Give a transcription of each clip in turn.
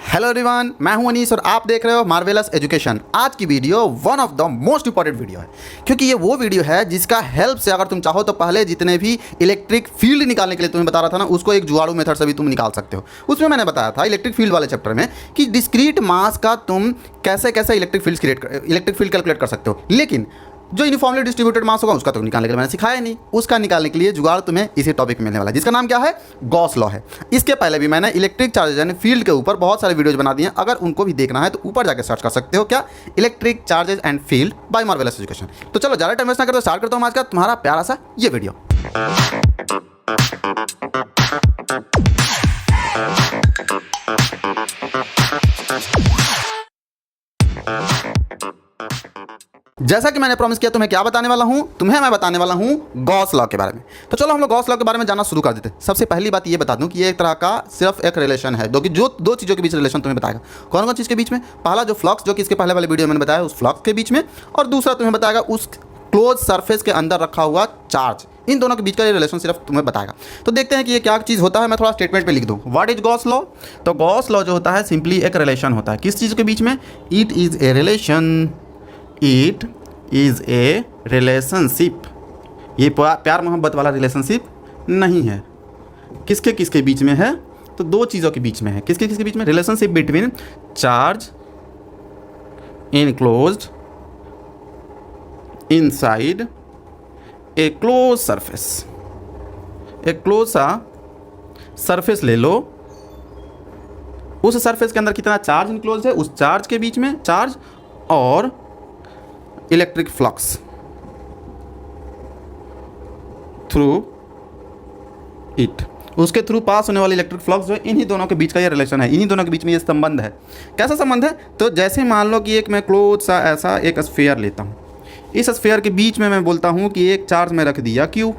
Hello everyone, मैं हूं अनीस और आप देख रहे हो मार्वेलस एजुकेशन। आज की video one of the most important video है, क्योंकि ये वो वीडियो है जिसका हेल्प से अगर तुम चाहो तो पहले जितने भी इलेक्ट्रिक फील्ड निकालने के लिए तुम्हें बता रहा था ना, उसको एक जुगाड़ू मेथड से भी तुम निकाल सकते हो। उसमें मैंने बताया था इलेक्ट्रिक फील्ड वाले चैप्टर में कि डिस्क्रीट मास का तुम कैसे कैसे इलेक्ट्रिक फील्ड कैलकुलेट कर सकते हो, लेकिन जो यूनिफॉर्मली डिस्ट्रीब्यूटेड मास होगा उसका तो निकालने के लिए मैंने सिखाया नहीं। उसका निकालने के लिए जुगाड़ तुम्हें इसी टॉपिक में मिलने वाला है, जिसका नाम क्या है, गॉस लॉ है। इसके पहले भी मैंने इलेक्ट्रिक चार्जेज यानी फील्ड के ऊपर बहुत सारे वीडियोज बना दिए हैं। अगर उनको भी देखना है तो ऊपर जाकर सर्च कर सकते हो, क्या, electric charges and field by Marvellous Education. तो चलो ज़्यादा टाइम वेस्ट ना करते स्टार्ट करता हूँ आज का तुम्हारा प्यारा सा ये वीडियो। जैसा कि मैंने प्रॉमिस किया, तुम्हें क्या बताने वाला हूं, तुम्हें मैं बताने वाला हूं गॉस लॉ के बारे में। तो चलो हम लोग गॉस लॉ के बारे में जानना शुरू कर देते हैं। सबसे पहली बात ये बता दूं कि ये एक तरह का सिर्फ एक रिलेशन है, जो कि दो चीज़ों के बीच रिलेशन तुम्हें बताएगा। कौन कौन चीज़ के बीच में? पहला जो फ्लक्स, जो कि इसके पहले वाले वीडियो में मैंने बताया, उस फ्लक्स के बीच में, और दूसरा तुम्हें बताएगा उस क्लोज सरफेस के अंदर रखा हुआ चार्ज। इन दोनों के बीच का ये रिलेशन सिर्फ तुम्हें बताएगा। तो देखते हैं कि ये क्या चीज़ होता है। मैं थोड़ा स्टेटमेंट पे लिख दूँ, व्हाट इज गॉस लॉ। तो गॉस लॉ जो होता है सिंपली एक रिलेशन होता है। किस चीज़ के बीच में? It is a relation, it is a relationship. ये प्यार मोहब्बत वाला रिलेशनशिप नहीं है। किसके किसके बीच में है? तो दो चीज़ों के बीच में है। किसके किसके बीच में? Relationship between charge enclosed inside a close surface. एक क्लोज सा सरफेस ले लो, उस सरफेस के अंदर कितना चार्ज इनक्लोज है, उस चार्ज के बीच में चार्ज और इलेक्ट्रिक फ्लक्स थ्रू इट, उसके थ्रू पास होने वाली इलेक्ट्रिक फ्लक्स जो है, इन्हीं दोनों के बीच का ये रिलेशन है, इन्हीं दोनों के बीच में ये संबंध है। कैसा संबंध है? तो जैसे मान लो कि एक मैं क्लोज सा ऐसा एक स्फीयर लेता हूँ, इस स्फीयर के बीच में मैं बोलता हूँ कि एक चार्ज में रख दिया क्यू।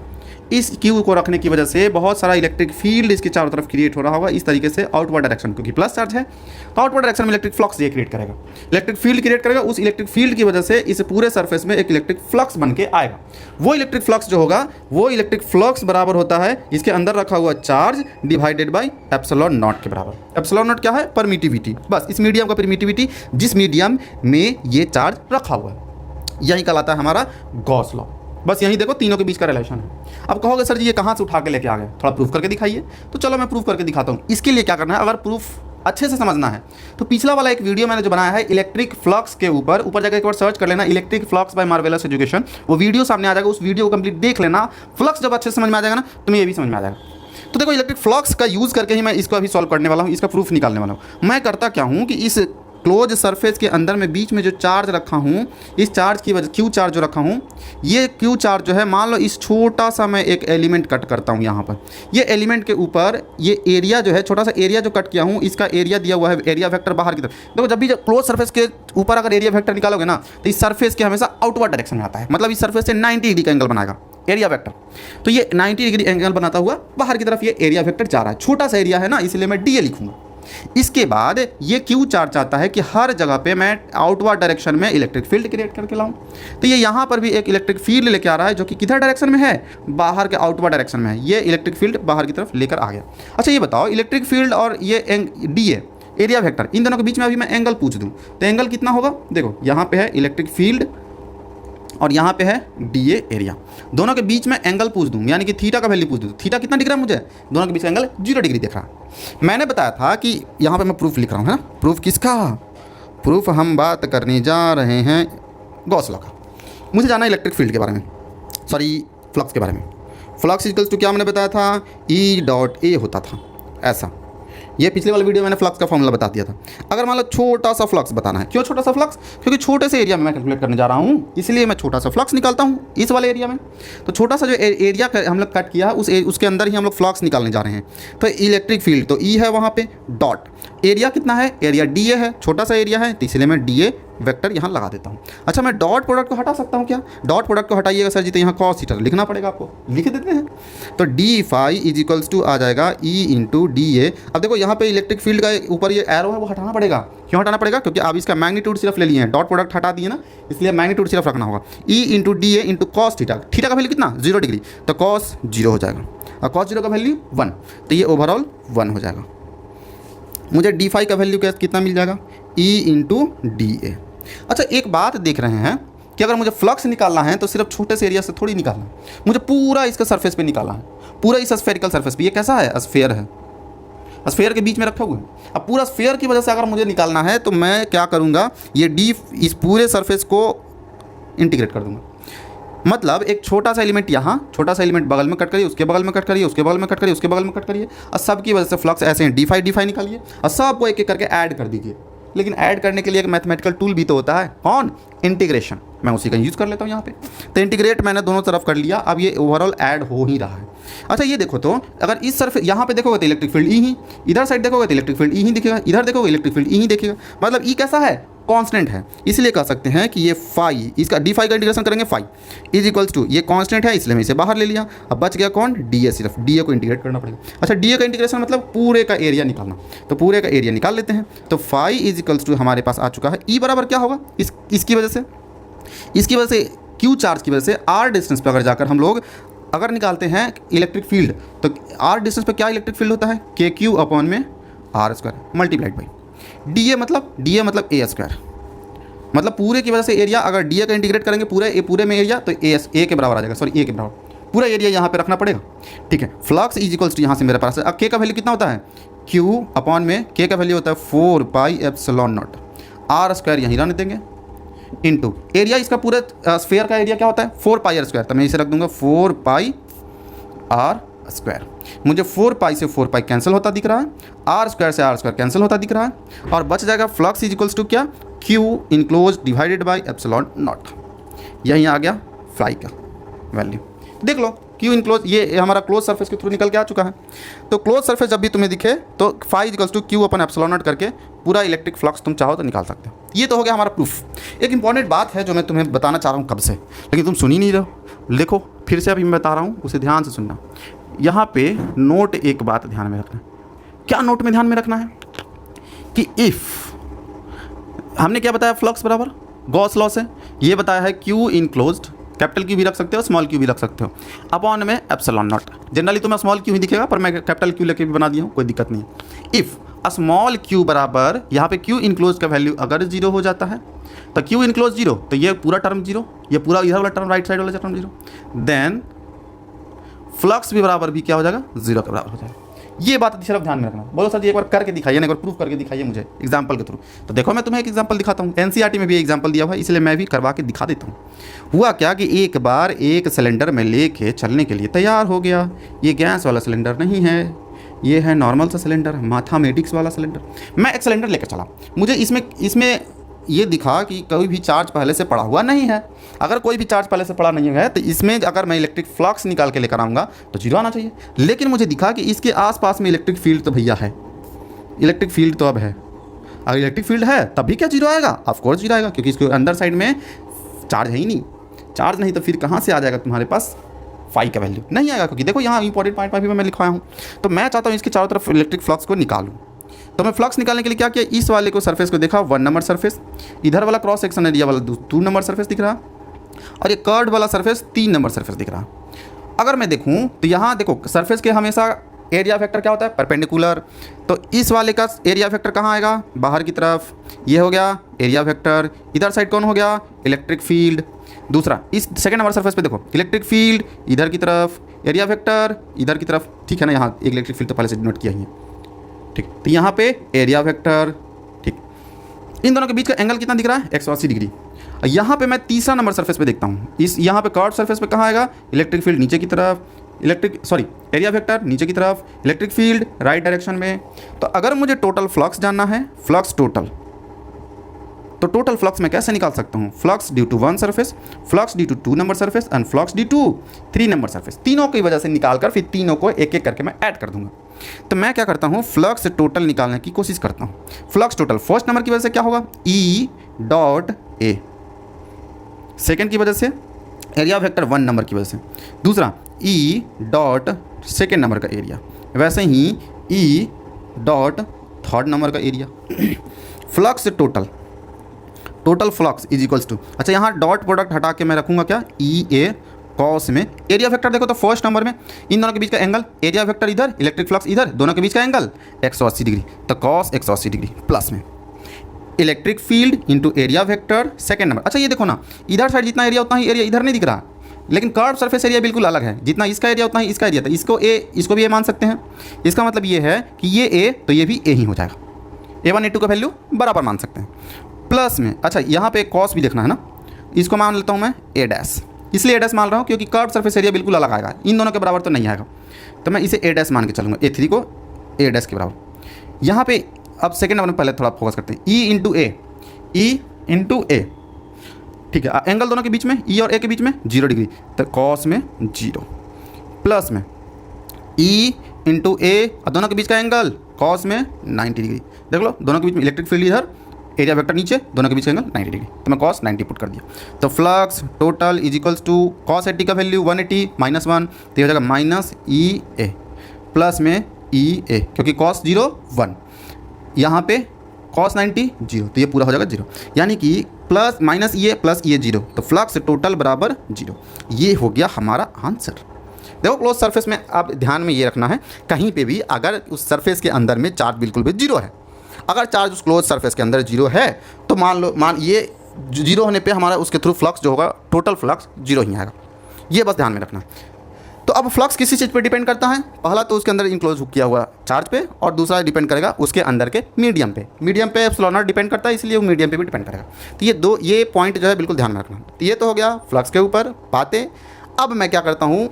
इस क्यू को रखने की वजह से बहुत सारा इलेक्ट्रिक फील्ड इसके चारों तरफ क्रिएट हो रहा होगा, इस तरीके से आउटवर्ड डायरेक्शन, क्योंकि प्लस चार्ज है तो आउटवर्ड डायरेक्शन में इलेक्ट्रिक फ्लक्स ये क्रिएट करेगा, इलेक्ट्रिक फील्ड क्रिएट करेगा। उस इलेक्ट्रिक फील्ड की वजह से इस पूरे सरफेस में एक इलेक्ट्रिक फ्लक्स बन के आएगा। वो इलेक्ट्रिक फ्लक्स जो होगा, वो इलेक्ट्रिक फ्लक्स बराबर होता है इसके अंदर रखा हुआ charge divided by epsilon not के बराबर। एप्सिलॉन नॉट क्या है? परमिटिविटी। बस इस मीडियम का परमिटिविटी, जिस मीडियम में ये चार्ज रखा हुआ है, यही कहलाता है हमारा गॉस लॉ। बस यही देखो, तीनों के बीच का रिलेशन है। अब कहोगे सर जी ये कहाँ से उठा के लेके आ गए, थोड़ा प्रूफ करके दिखाइए। तो चलो मैं प्रूफ करके दिखाता हूँ। इसके लिए क्या करना है, अगर प्रूफ अच्छे से समझना है तो पिछला वाला एक वीडियो मैंने जो बनाया है इलेक्ट्रिक फ्लक्स के ऊपर जाकर एक बार सर्च कर लेना, electric flux by Marvellous Education. वो वीडियो सामने आ जाएगा, उस वीडियो को कंप्लीट देख लेना। फ्लक्स जब अच्छे से समझ में आ जाएगा ना, तुम्हें ये भी समझ में आ जाएगा। तो देखो, इलेक्ट्रिक फ्लक्स का यूज़ करके ही मैं इसको अभी सॉल्व करने वाला हूँ, इसका प्रूफ निकालने वाला हूँ। मैं करता क्या हूँ कि इस क्लोज सरफेस के अंदर में बीच में जो चार्ज रखा हूँ, इस चार्ज की वजह, क्यू चार्ज जो रखा हूँ, ये क्यू चार्ज जो है, मान लो इस छोटा सा मैं एक एलिमेंट कट करता हूँ यहाँ पर। ये एलिमेंट के ऊपर ये एरिया जो है, छोटा सा एरिया जो कट किया हूँ, इसका एरिया दिया हुआ है, एरिया वेक्टर बाहर की तरफ। देखो, जब भी क्लोज सरफेस के ऊपर अगर एरिया वेक्टर निकालोगे ना, तो इस सरफेस के हमेशा आउटवर्ड डायरेक्शन में आता है, मतलब इस सरफेस से 90 डिग्री का एंगल बनाएगा एरिया वेक्टर। तो ये 90 डिग्री एंगल बनाता हुआ बाहर की तरफ ये एरिया वेक्टर जा रहा है। छोटा सा एरिया है ना, इसलिए मैं डीए लिखूंगा। इसके बाद ये क्यू चार्ज चाहता है कि हर जगह पे मैं आउटवर्ड डायरेक्शन में इलेक्ट्रिक फील्ड क्रिएट करके लाऊं। तो ये यहाँ पर भी एक इलेक्ट्रिक फील्ड लेके आ रहा है, जो कि किधर डायरेक्शन में है? बाहर के आउटवर्ड डायरेक्शन में है। ये इलेक्ट्रिक फील्ड बाहर की तरफ लेकर आ गया। अच्छा ये बताओ, इलेक्ट्रिक फील्ड और ये डीए एरिया वेक्टर, इन दोनों के बीच में अभी मैं एंगल पूछ दूँ तो एंगल कितना होगा? देखो, यहाँ पे है इलेक्ट्रिक फील्ड और यहाँ पे है डीए एरिया। दोनों के बीच में एंगल पूछ दूँ, यानी कि थीटा का वैल्यू पूछ दूँ। थीटा कितना दिख रहा है मुझे? दोनों के बीच एंगल 0 डिग्री दिख रहा है। मैंने बताया था कि यहाँ पे मैं प्रूफ लिख रहा हूँ, है ना। प्रूफ किसका? प्रूफ हम बात करने जा रहे हैं गॉस लॉ का। मुझे जाना है इलेक्ट्रिक फील्ड के बारे में, सॉरी फ्लक्स के बारे में। फ्लक्स इक्वल्स टू क्या मैंने बताया था? ई डॉट ए होता था ऐसा। ये पिछले वाले वीडियो में मैंने फ्लक्स का फॉर्मूला बता दिया था। अगर मान लो छोटा सा फ्लक्स बताना है, क्यों छोटा सा फ्लक्स? क्योंकि छोटे से एरिया में मैं कैलकुलेट करने जा रहा हूँ, इसलिए मैं छोटा सा फ्लक्स निकालता हूँ इस वाले एरिया में। तो छोटा सा जो एरिया हम लोग कट किया उसके अंदर ही हम लोग फ्लक्स निकालने जा रहे हैं। तो इलेक्ट्रिक फील्ड तो ई है वहाँ पे, डॉट एरिया कितना है? एरिया डी ए है, छोटा सा एरिया है, तो इसलिए मैं डी ए वेक्टर यहाँ लगा देता हूँ। अच्छा, मैं डॉट प्रोडक्ट को हटा सकता हूँ क्या? डॉट प्रोडक्ट को हटाइएगा सर जी, तो यहाँ कॉस थीटा लिखना पड़ेगा आपको, लिख देते हैं। तो D phi is equals to आ जाएगा ई इंटू डी ए। अब देखो, यहाँ पे इलेक्ट्रिक फील्ड का ऊपर ये एरो है, वो हटाना पड़ेगा। क्यों हटाना पड़ेगा? क्योंकि अब इसका मैग्नीट्यूड सिर्फ ले लिए हैं, डॉट प्रोडक्ट हटा दिए ना, इसलिए मैग्नीट्यूड सिर्फ रखना होगा। E into D A into cos theta. Theta का वैल्यू कितना? 0 डिग्री, तो कॉस 0 हो जाएगा, और कॉस 0 का वैल्यू 1, तो ये ओवरऑल 1 हो जाएगा। मुझे डी फाई का वैल्यू कितना मिल जाएगा, ई इंटू डी ए। अच्छा एक बात देख रहे हैं कि अगर मुझे फ्लक्स निकालना है तो सिर्फ छोटे से एरिया से थोड़ी निकालना है, मुझे पूरा इसका सरफेस पे निकालना है, पूरा इस स्फेरिकल सरफेस पे। ये कैसा है, स्फेयर है, स्फेयर के बीच में रखा हुआ है। अब पूरा स्फेयर की वजह से अगर मुझे निकालना है तो मैं क्या करूँगा, ये डी इस पूरे सरफेस को इंटीग्रेट कर दूँगा। मतलब एक छोटा सा एलिमेंट यहाँ, छोटा सा एलिमेंट बगल में कट करिए, उसके बगल में कट करिए, उसके बगल में कट करिए, उसके बगल में कट करिए, और सब की वजह से फ्लक्स ऐसे हैं, डी फाई निकालिए और सबको एक एक करके ऐड कर दीजिए। लेकिन ऐड करने के लिए एक मैथमेटिकल टूल भी तो होता है, कौन, इंटीग्रेशन। मैं उसी का यूज़ कर लेता हूँ यहाँ पे। तो इंटीग्रेट मैंने दोनों तरफ कर लिया, अब ये ओवरऑल ऐड हो ही रहा है। अच्छा ये देखो, तो अगर इस सरफेस यहाँ पे देखोगे तो इलेक्ट्रिक फील्ड ई ही, इधर साइड देखोगे तो इलेक्ट्रिक फील्ड ई ही दिखेगा, इधर देखोगे इलेक्ट्रिक फील्ड ई ही दिखेगा। मतलब ई कैसा है, कांस्टेंट है। इसलिए कह सकते हैं कि ये फाई, इसका डी फाई का इंटीग्रेशन करेंगे, फाई इज इक्वल्स टू, ये कांस्टेंट है इसलिए मैं इसे बाहर ले लिया। अब बच गया कौन, डी ए, सिर्फ डी ए को इंटीग्रेट करना पड़ेगा। अच्छा डी ए का इंटीग्रेशन मतलब पूरे का एरिया निकालना, तो पूरे का एरिया निकाल लेते हैं। तो फाई इज इक्वल्स टू हमारे पास आ चुका है, ई बराबर क्या होगा, इसकी वजह से क्यू चार्ज की वजह से आर डिस्टेंस पर अगर जाकर हम लोग अगर निकालते हैं इलेक्ट्रिक फील्ड, तो आर डिस्टेंस पे क्या इलेक्ट्रिक फील्ड होता है, के क्यू अपॉन में R square multiplied by D A मतलब ए स्क्वायर। मतलब पूरे की वजह से एरिया, अगर डी ए का इंटीग्रेट करेंगे पूरे में एरिया, तो ए के बराबर आ जाएगा, सॉरी ए के बराबर पूरा एरिया यहाँ पे रखना पड़ेगा। ठीक है, फ्लक्स इज इक्वल्स टू यहाँ से मेरे पास है, अब के का वैल्यू कितना होता है, क्यू अपॉन में के का वैल्यू होता है 4 pi epsilon naught, R square यहीं रहने देंगे, इनटू एरिया, इसका पूरे स्फेयर का एरिया क्या होता है 4 पाई आर स्क्वायर, तो मैं इसे रख दूंगा 4 पाई आर स्क्वायर। मुझे 4 पाई से 4 पाई कैंसिल होता दिख रहा है, आर स्क्वायर से आर स्क्वायर कैंसिल होता दिख रहा है, और बच जाएगा फ्लक्स इज इक्वल्स टू क्या, Q enclose divided by epsilon not. यहीं आ गया फ्लाई का वैल्यू, देख लो क्यू इनक्लोज, ये हमारा क्लोज सरफेस के थ्रू निकल के आ चुका है। तो क्लोज सरफेस जब भी तुम्हें दिखे तो phi equals to Q upon epsilon naught करके पूरा इलेक्ट्रिक फ्लक्स तुम चाहो तो निकाल सकते हो। ये तो हो गया हमारा प्रूफ। एक इंपॉर्टेंट बात है जो मैं तुम्हें बताना चाह रहा हूँ कब से, लेकिन तुम सुन ही नहीं रहे हो। देखो फिर से अभी मैं बता रहा हूँ, उसे ध्यान से सुनना। यहाँ पे नोट एक बात ध्यान में रखना है। क्या नोट में ध्यान में रखना है कि इफ़ हमने क्या बताया, फ्लक्स बराबर गॉस लॉ से ये बताया है क्यू इनक्लोज्ड, कैपिटल क्यू भी रख सकते हो, स्मॉल क्यू भी रख सकते हो, अपॉन में एप्सिलॉन नॉट। जनरली तुम्हें स्मॉल क्यू ही दिखेगा, पर मैं कैपिटल क्यू लेके भी बना दिया हूँ, कोई दिक्कत नहीं है। इफ़ स्मॉल क्यू बराबर, यहाँ पे क्यू इनक्लोज का वैल्यू अगर जीरो हो जाता है, तो क्यू इनक्लोज जीरो, तो ये पूरा टर्म जीरो, ये पूरा इधर वाला टर्म, राइट साइड वाला टर्म जीरो, देन फ्लक्स भी बराबर भी क्या हो जाएगा, जीरो के बराबर हो जाएगा। ये बात सिर्फ ध्यान में रखना। बोलो सर जी एक बार करके दिखाइए, एक बार प्रूफ करके दिखाइए मुझे एग्जाम्पल के थ्रू। तो देखो मैं तुम्हें एक एग्जाम्पल दिखाता हूँ, एनसीईआरटी में भी एग्जाम्पल दिया हुआ है, इसलिए मैं भी करवा के दिखा देता हूँ। हुआ क्या कि एक बार एक सिलेंडर में लेके चलने के लिए तैयार हो गया। ये गैस वाला सिलेंडर नहीं है, ये है नॉर्मल सा सिलेंडर, मैथमेटिक्स वाला सिलेंडर। मैं एक सिलेंडर लेकर चला, मुझे इसमें ये दिखा कि कोई भी चार्ज पहले से पड़ा हुआ नहीं है। अगर कोई भी चार्ज पहले से पड़ा नहीं है तो इसमें अगर मैं इलेक्ट्रिक फ्लक्स निकाल के लेकर आऊँगा तो जीरो आना चाहिए। लेकिन मुझे दिखा कि इसके आसपास में इलेक्ट्रिक फील्ड तो भैया है, इलेक्ट्रिक फील्ड तो अब है। अगर इलेक्ट्रिक फील्ड है तब भी क्या जीरो आएगा, ऑफ कोर्स जीरो आएगा, क्योंकि इसके अंदर साइड में चार्ज है ही नहीं। चार्ज नहीं तो फिर कहाँ से आ जाएगा तुम्हारे पास फाई का वैल्यू, नहीं आएगा। क्योंकि देखो यहाँ इंपॉर्टेंट पॉइंट पर भी मैं लिखवाया हूँ। तो मैं चाहता हूँ इसके चारों तरफ इलेक्ट्रिक फ्लक्स को निकालूँ। तो मैं फ्लक्स निकालने के लिए क्या किया, इस वाले को सरफेस को देखा 1 नंबर सरफेस, इधर वाला क्रॉस सेक्शन एरिया वाला 2 नंबर सरफेस दिख रहा, और ये कर्ड वाला सरफेस 3 नंबर सरफेस दिख रहा। अगर मैं देखूं तो यहाँ देखो सरफेस के हमेशा एरिया फैक्टर क्या होता है, परपेंडिकुलर। तो इस वाले का एरिया फैक्टर कहाँ आएगा, बाहर की तरफ। ये हो गया एरिया फैक्टर। इधर साइड कौन हो गया, इलेक्ट्रिक फील्ड। दूसरा इस सेकंड नंबर सरफेस पे देखो इलेक्ट्रिक फील्ड इधर की तरफ, एरिया फैक्टर इधर की तरफ, ठीक है ना। यहाँ एक इलेक्ट्रिक फील्ड तो पहले से डिनोट किया ही है, ठीक। तो यहाँ पे एरिया वेक्टर, ठीक। इन दोनों के बीच का एंगल कितना दिख रहा है, 180 डिग्री। यहाँ पे मैं तीसरा नंबर सरफेस पे देखता हूँ, इस यहाँ पे कर्व सरफेस पे कहाँ आएगा, इलेक्ट्रिक फील्ड नीचे की तरफ, एरिया वेक्टर नीचे की तरफ, इलेक्ट्रिक फील्ड राइट डायरेक्शन में। तो अगर मुझे टोटल फ्लक्स जानना है, फ्लक्स टोटल, तो टोटल फ्लक्स मैं कैसे निकाल सकता हूँ, flux due to 1 surface, flux due to 2 number surface and flux due to 3 number surface. तीनों की वजह से निकाल कर फिर तीनों को एक एक करके मैं ऐड कर दूंगा। तो मैं क्या करता हूँ, फ्लक्स टोटल निकालने की कोशिश करता हूँ। फ्लक्स टोटल फर्स्ट नंबर की वजह से क्या होगा, ई डॉट ए, सेकेंड की वजह से एरिया वेक्टर 1 नंबर की वजह से, दूसरा ई डॉट सेकेंड नंबर का एरिया, वैसे ही ई डॉट थर्ड नंबर का area. Flux total flux is equals to, अच्छा यहाँ डॉट प्रोडक्ट हटा के मैं रखूँगा क्या, ई ए कॉस में एरिया वेक्टर देखो तो फर्स्ट नंबर में इन दोनों के बीच का एंगल, एरिया वेक्टर इधर, इलेक्ट्रिक फ्लक्स इधर, दोनों के बीच का एंगल 180 डिग्री, तो कॉस 180 डिग्री प्लस में electric field into area vector second number. अच्छा ये देखो ना, इधर साइड जितना एरिया उतना ही एरिया इधर नहीं दिख रहा, लेकिन कर्व सरफेस एरिया बिल्कुल अलग है, जितना इसका एरिया उतना ही इसका एरिया था। इसको भी ए मान सकते हैं। इसका मतलब ये है कि ये ए तो ये भी ए ही हो जाएगा, A1 A2 का वैल्यू बराबर मान सकते हैं। प्लस में अच्छा यहाँ पे कॉस भी देखना है ना, इसको मान लेता हूँ मैं ए डैश, इसलिए ए डैश मान रहा हूँ क्योंकि कर्व सरफेस एरिया बिल्कुल अलग आएगा, इन दोनों के बराबर तो नहीं आएगा, तो मैं इसे ए डैश मान के चलूँगा, A3 को ए डैश के बराबर। यहाँ पे अब सेकेंड नंबर में पहले थोड़ा फोकस करते हैं, ई इंटू ए, ठीक है, एंगल दोनों के बीच में ई और ए के बीच में 0 डिग्री, तो कॉस में 0 प्लस में ई इंटू ए और दोनों के बीच का एंगल कॉस में 90 डिग्री। देख लो दोनों के बीच में इलेक्ट्रिक फील्ड इधर, एरिया वेक्टर नीचे, दोनों के बीच का एंगल 90 डिग्री, तो मैं कॉस 90 पुट कर दिया। तो flux total is equals to cos 80 का वैल्यू 180 माइनस 1, तो हो जाएगा माइनस ई ए प्लस में ई ए, क्योंकि कॉस 0 1, यहाँ पे कॉस 90 0, तो ये पूरा हो जाएगा 0, यानी कि प्लस माइनस ये प्लस ये 0, तो फ्लक्स टोटल बराबर 0। ये हो गया हमारा आंसर। देखो क्लोज सरफेस में आप ध्यान में ये रखना है, कहीं पे भी अगर उस सरफेस के अंदर में चार्ज बिल्कुल भी 0 है, अगर चार्ज उस क्लोज सरफेस के अंदर 0 है तो मान ये 0 होने पे हमारा उसके थ्रू फ्लक्स जो होगा टोटल फ्लक्स 0 ही आएगा, ये बस ध्यान में रखना। तो अब फ्लक्स किसी चीज़ पे डिपेंड करता है, पहला तो उसके अंदर इनक्लोज किया हुआ चार्ज पे, और दूसरा डिपेंड करेगा उसके अंदर के मीडियम पे एप्सिलॉन नॉट डिपेंड करता है, इसलिए वो मीडियम पे भी डिपेंड करेगा। तो ये पॉइंट जो है बिल्कुल ध्यान में रखना। तो ये तो हो गया फ्लक्स के ऊपर बातें। अब मैं क्या करता हूँ,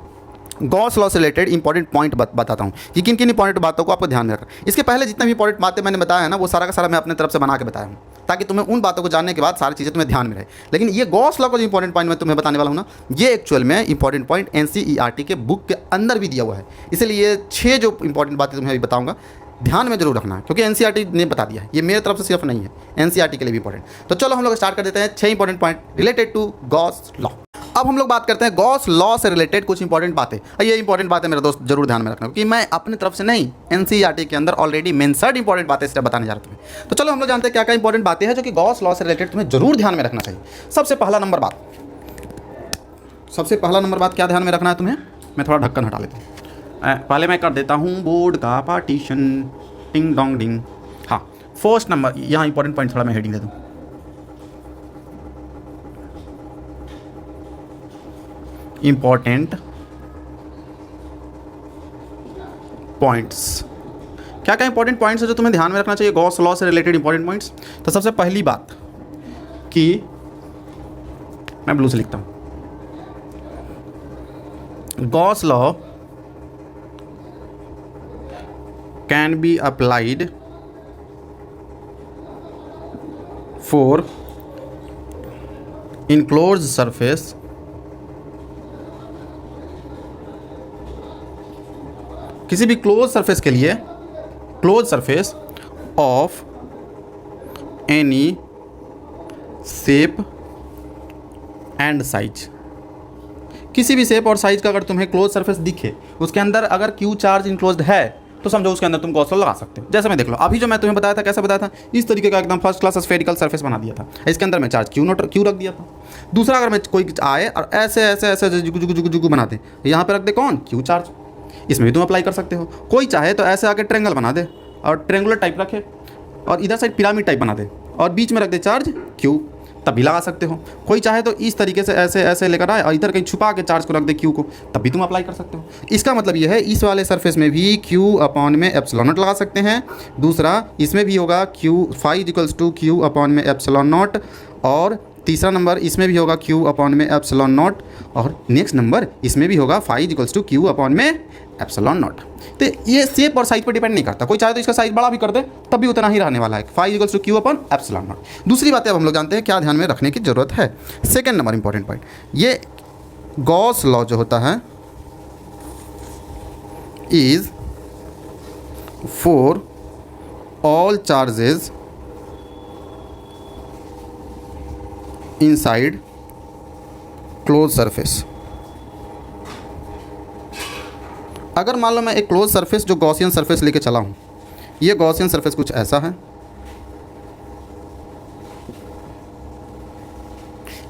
गॉस लॉ से रिलेटेड इंपॉर्टेंट पॉइंट बताता हूँ कि किन किन इंपॉर्टेंट बातों को आपको ध्यान में रखना। इसके पहले जितने भी इंपॉर्टेंट बातें मैंने बताया है ना, वो सारा का सारा मैं अपने तरफ से बना के बताया हूँ, ताकि तुम्हें उन बातों को जानने के बाद सारी चीज़ें तुम्हें ध्यान में रहे। लेकिन ये गॉस लॉ का जो इंपॉर्टेंट पॉइंट मैं तुम्हें बताने वाला हूँ ना, ये एक्चुअल में इंपॉर्टेंट पॉइंट NCERT के बुक के अंदर भी दिया हुआ है, इसलिए 6 जो इंपॉर्टेंट बातें तुम्हें अभी बताऊँगा ध्यान में जरूर रखना है, क्योंकि NCERT ने बता दिया है, ये मेरे तरफ से सिर्फ नहीं है, NCERT के लिए भी इंपॉर्टेंट। तो चलो हम लोग स्टार्ट कर देते हैं 6 important point related to Gauss law. अब हम लोग बात करते हैं गॉस लॉ से रिलेटेड कुछ इंपॉर्टेंट बातें। ये इंपॉर्टेंट बातें मेरे दोस्त जरूर ध्यान में रखना, क्योंकि मैं अपनी तरफ से नहीं, NCERT के अंदर ऑलरेडी मेंशन्ड इंपॉर्टेंट बातें सिर्फ बताने जा रहा हूँ। तो चलो हम लोग जानते हैं क्या क्या इंपॉर्टेंट बातें हैं जो कि गॉस लॉ से रिलेटेड तुम्हें जरूर ध्यान में रखना चाहिए। सबसे पहला नंबर बात क्या ध्यान में रखना है तुम्हें, मैं थोड़ा ढक्कन हटा लेता हूँ, पहले मैं कर देता हूँ बोर्ड का पार्टीशन, टिंग डोंग डिंग। हाँ, फर्स्ट नंबर, यहाँ इंपॉर्टेंट पॉइंट थोड़ा मैं हेडिंग दे दूँ। इंपॉर्टेंट पॉइंट्स, क्या क्या इंपॉर्टेंट पॉइंट्स है जो तुम्हें ध्यान में रखना चाहिए गॉस लॉ से रिलेटेड इंपॉर्टेंट पॉइंट्स। तो सबसे पहली बात कि मैं ब्लू से लिखता हूं, Gauss law can be applied for enclosed surface किसी भी क्लोज सरफेस के लिए, close surface of any shape and size, किसी भी शेप और साइज का अगर तुम्हें क्लोज सरफेस दिखे, उसके अंदर अगर क्यू चार्ज इनक्लोज्ड है, तो समझो उसके अंदर तुम गॉस लॉ लगा सकते हो। जैसे मैं देख लो अभी जो मैं तुम्हें बताया था, कैसे बताया था, इस तरीके का एकदम फर्स्ट क्लास स्फेरिकल सरफेस बना दिया था, इसके अंदर मैं चार्ज क्यू रख दिया था। दूसरा अगर मैं कोई आए और ऐसे ऐसे ऐसे जुगु बना दे, यहाँ पे रख दे कौन, क्यू चार्ज, इसमें भी तुम अप्लाई कर सकते हो। कोई चाहे तो ऐसे आके ट्रेंगल बना दे और ट्रेंगुलर टाइप रखे, और इधर साइड पिरामिड टाइप बना दे और बीच में रख दे चार्ज क्यू, तब भी लगा सकते हो। कोई चाहे तो इस तरीके से ऐसे ऐसे लेकर आए और इधर कहीं छुपा के चार्ज को रख दे क्यू को, तब भी तुम अप्लाई कर सकते हो। इसका मतलब ये है इस वाले सरफेस में भी क्यू अपॉन में एप्सिलॉन नॉट लगा सकते हैं। दूसरा इसमें भी होगा Q phi equals to Q upon में एप्सिलॉन नॉट, और तीसरा नंबर इसमें भी होगा क्यू अपॉन में एप्सिलॉन नॉट, और नेक्स्ट नंबर इसमें भी होगा phi equals to Q upon में एप्सिलॉन नॉट। तो ये शेप और साइज पर डिपेंड नहीं करता, कोई चाहे तो इसका साइज बड़ा भी कर दे तब भी उतना ही रहने वाला है, phi equals to Q upon epsilon naught. दूसरी बात अब हम लोग जानते हैं क्या ध्यान में रखने की जरूरत है। सेकेंड नंबर इंपॉर्टेंट पॉइंट, ये गॉस लॉ जो होता है is for all charges inside close surface. अगर मान लो मैं एक क्लोज सरफेस जो गॉसियन सरफेस लेके चला हूँ, ये गॉसियन सरफेस कुछ ऐसा है,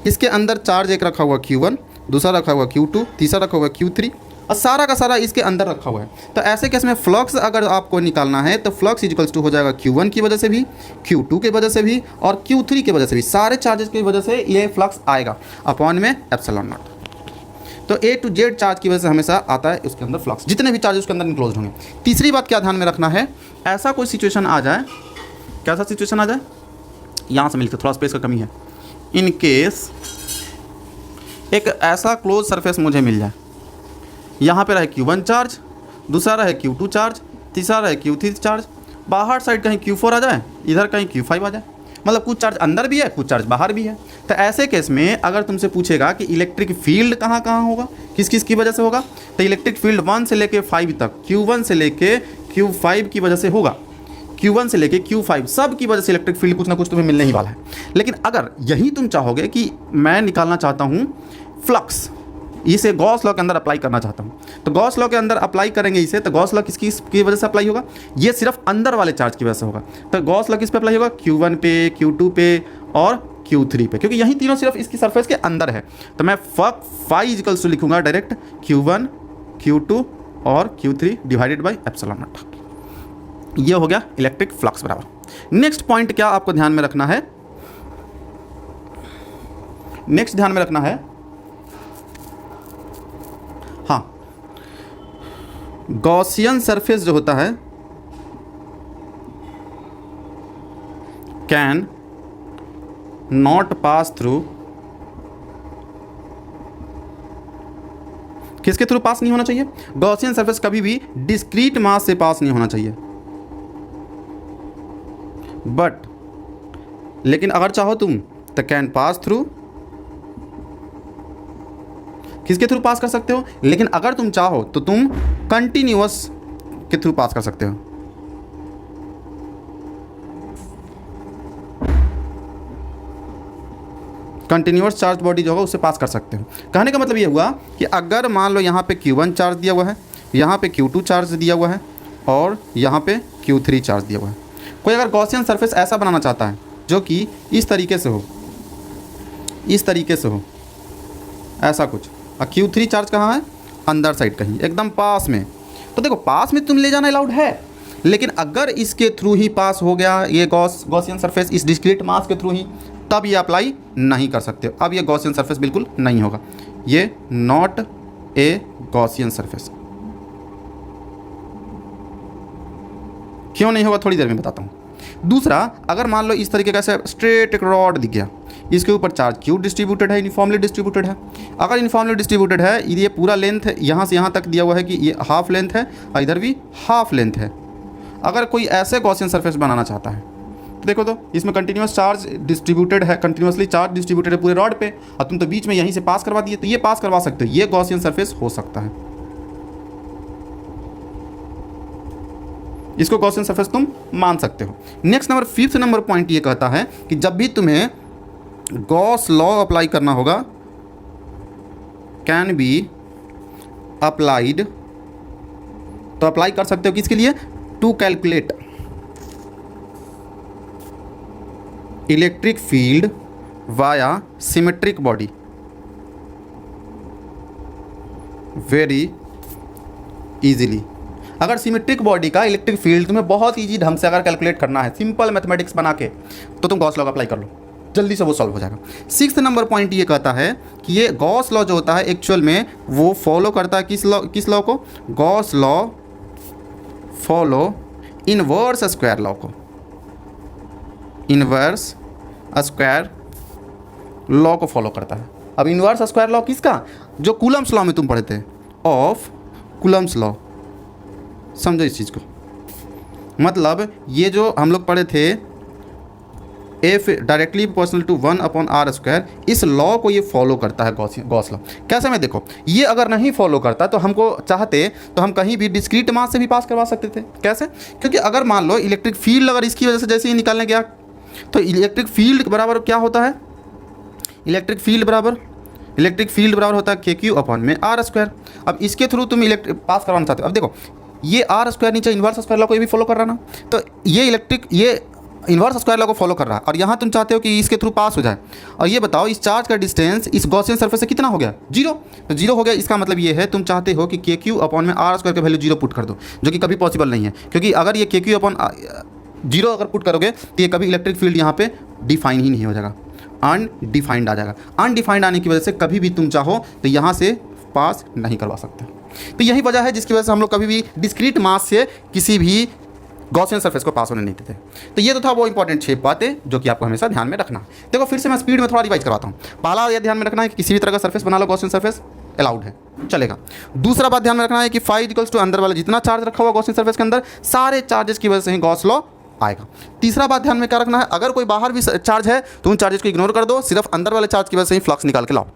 इसके अंदर चार्ज एक रखा हुआ Q1, दूसरा रखा हुआ Q2, तीसरा रखा हुआ Q3 और सारा का सारा इसके अंदर रखा हुआ है। तो ऐसे केस में फ्लक्स अगर आपको निकालना है तो फ्लक्स इक्वल्स टू हो जाएगा Q1 की वजह से भी, Q2 की वजह से भी और Q3 की वजह से भी, सारे चार्जेस की वजह से ये फ्लक्स आएगा अपॉन में एप्सिलॉन नॉट। तो A to Z चार्ज की वजह से हमेशा आता है उसके अंदर फ्लक्स, जितने भी चार्ज उसके अंदर इनक्लोज होंगे। तीसरी बात क्या ध्यान में रखना है, ऐसा कोई सिचुएशन आ जाए, कैसा सिचुएशन आ जाए, यहाँ से मिलकर थोड़ा स्पेस का कमी है, इन केस एक ऐसा क्लोज सरफेस मुझे मिल जाए, यहाँ पे रहे Q1 चार्ज, दूसरा रहे Q2 चार्ज, तीसरा रहे Q3 चार्ज, बाहर साइड कहीं Q4 आ जाए, इधर कहीं Q5 आ जाए, मतलब कुछ चार्ज अंदर भी है कुछ चार्ज बाहर भी है। तो ऐसे केस में अगर तुमसे पूछेगा कि इलेक्ट्रिक फील्ड कहाँ कहाँ होगा, किस किस की वजह से होगा, तो इलेक्ट्रिक फील्ड 1 से लेके 5 तक, Q1 से लेके Q5 की वजह से होगा, Q1 से लेके Q5 सब की वजह से इलेक्ट्रिक फील्ड कुछ ना कुछ तुम्हें मिलने ही वाला है। लेकिन अगर यही तुम चाहोगे कि मैं निकालना चाहता हूँ फ्लक्स, इसे गॉस लॉ के अंदर अप्लाई करना चाहता हूँ, तो गॉस लॉ के अंदर अप्लाई करेंगे इसे, तो गॉस लॉ किसकी वजह से अप्लाई होगा, ये सिर्फ अंदर वाले चार्ज की वजह से होगा। तो गॉस लॉ किस पे अप्लाई होगा, Q1 पे, Q2 पे और Q3 पे, क्योंकि यही तीनों सिर्फ इसकी सरफेस के अंदर है। तो मैं फाई इक्वल्स टू लिखूंगा डायरेक्ट Q1, Q2 और Q3 divided by epsilon not. ये हो गया इलेक्ट्रिक फ्लक्स बराबर। नेक्स्ट पॉइंट क्या आपको ध्यान में रखना है, नेक्स्ट ध्यान में रखना है, हाँ, गॉसियन सरफेस जो होता है कैन नॉट पास थ्रू, किसके थ्रू पास नहीं होना चाहिए, गॉसियन सरफेस कभी भी डिस्क्रीट मास से पास नहीं होना चाहिए। बट लेकिन अगर चाहो तुम तो कैन पास थ्रू, किसके थ्रू पास कर सकते हो, लेकिन अगर तुम चाहो तो तुम कंटिन्यूअस के थ्रू पास कर सकते हो। कंटिन्यूअस चार्ज बॉडी जो होगा उससे पास कर सकते हो। कहने का मतलब ये हुआ कि अगर मान लो यहाँ पे Q1 चार्ज दिया हुआ है, यहाँ पे Q2 चार्ज दिया हुआ है और यहाँ पे Q3 चार्ज दिया हुआ है, कोई अगर गॉसियन सरफेस ऐसा बनाना चाहता है जो कि इस तरीके से हो, इस तरीके से हो, ऐसा कुछ, और Q3 चार्ज कहाँ है, अंदर साइड कहीं एकदम पास में, तो देखो पास में तुम ले जाना अलाउड है, लेकिन अगर इसके थ्रू ही पास हो गया ये गॉसियन सरफेस इस डिस्क्रीट मास के थ्रू ही, तब ये अप्लाई नहीं कर सकते हो। अब ये गॉसियन सरफेस बिल्कुल नहीं होगा, ये नॉट ए गॉसियन सरफेस। क्यों नहीं होगा थोड़ी देर में बताता हूँ। दूसरा, अगर मान लो इस तरीके का स्ट्रेट एक रॉड दिख गया, इसके ऊपर चार्ज Q डिस्ट्रीब्यूटेड है, यूनिफॉर्मली डिस्ट्रीब्यूटेड है। अगर यूनिफॉर्मली डिस्ट्रीब्यूटेड है, ये पूरा लेंथ यहाँ से यहाँ तक दिया हुआ है कि ये हाफ लेंथ है और इधर भी हाफ लेंथ है। अगर कोई ऐसे गॉसियन सरफेस बनाना चाहता है तो देखो, तो इसमें कंटिन्यूस चार्ज डिस्ट्रीब्यूटेड है, कंटिन्यूसली चार्ज डिस्ट्रीब्यूटेड है पूरे रॉड पे, और तुम तो बीच में यहीं से पास करवा दिए, तो ये पास करवा सकते हो, ये गॉसियन सरफेस हो सकता है, इसको गॉसियन सरफेस तुम मान सकते हो। Next number, fifth number point ये कहता है कि जब भी तुम्हें गॉस लॉ अप्लाई करना होगा, कैन बी अप्लाइड, तो अप्लाई कर सकते हो किसके लिए, to calculate electric field via symmetric body very easily. अगर सिमेट्रिक बॉडी का इलेक्ट्रिक फील्ड तुम्हें बहुत इजी ढंग से अगर कैलकुलेट करना है, सिंपल मैथमेटिक्स बना के, तो तुम गॉस लॉ का अप्लाई कर लो, जल्दी से वो सॉल्व हो जाएगा। सिक्स्थ नंबर पॉइंट ये कहता है कि ये गॉस लॉ जो होता है एक्चुअल में वो फॉलो करता है किस लॉ को, Gauss law follow inverse square law को, इनवर्स स्क्वायर लॉ को फॉलो करता है। अब इनवर्स स्क्वायर लॉ किसका, जो कूलम्स लॉ में तुम पढ़े थे, ऑफ कूलम्स लॉ, समझो इस चीज़ को। मतलब ये जो हम लोग पढ़े थे F directly proportional to 1/r², इस लॉ को ये फॉलो करता है गॉस लॉ। कैसे में देखो, ये अगर नहीं फॉलो करता तो हमको चाहते तो हम कहीं भी डिस्क्रीट मास से भी पास करवा सकते थे। कैसे, क्योंकि अगर मान लो इलेक्ट्रिक फील्ड अगर इसकी वजह से जैसे ही निकालने गया, तो इलेक्ट्रिक फील्ड बराबर क्या होता है, इलेक्ट्रिक फील्ड बराबर होता है KQ/r²। अब इसके थ्रू तुम पास करवाना चाहते हो। अब देखो, ये r² नीचे इन्वर्स स्क्वायर लॉ को ये भी फॉलो कर रहा ना, तो ये इन्वर्स स्क्वायर लॉ को फॉलो कर रहा है और यहाँ तुम चाहते हो कि इसके थ्रू पास हो जाए। और ये बताओ इस चार्ज का डिस्टेंस इस गॉसियन सरफेस से कितना हो गया, 0। तो 0 हो गया, इसका मतलब ये है तुम चाहते हो कि के क्यू अपॉन में आर स्क्वायर का वैल्यू 0 पुट कर दो, जो कि कभी पॉसिबल नहीं है, क्योंकि अगर ये के क्यू अपॉन 0 अगर पुट करोगे तो ये कभी इलेक्ट्रिक फील्ड यहाँ पे डिफाइन ही नहीं हो जाएगा, अनडिफाइंड आ जाएगा। अनडिफाइंड आने की वजह से कभी भी तुम चाहो तो यहाँ से पास नहीं करवा सकते। तो यही वजह है जिसकी वजह से हम लोग कभी भी डिस्क्रीट मास से किसी भी गॉसियन सरफेस को पास होने नहीं देते। तो ये तो था वो इंपॉर्टेंट 6 बातें जो कि आपको हमेशा ध्यान में रखना है। देखो फिर से मैं स्पीड में थोड़ा रिवाइज करवाता हूँ। पहला ये ध्यान में रखना है कि किसी भी तरह का सरफेस बना लो गॉसियन सरफेस अलाउड है, चलेगा। दूसरा बात ध्यान में रखना है कि फाई इक्वल्स टू अंदर वाला जितना चार्ज रखा हुआ गॉसियन सरफेस के अंदर सारे चार्जेस की वजह से ही गॉस लॉ आएगा। तीसरा बात ध्यान में क्या रखना है, अगर कोई बाहर भी चार्ज है तो उन चार्जेस को इग्नोर कर दो, सिर्फ अंदर वाले चार्ज की वजह से ही फ्लक्स निकाल के लाओ।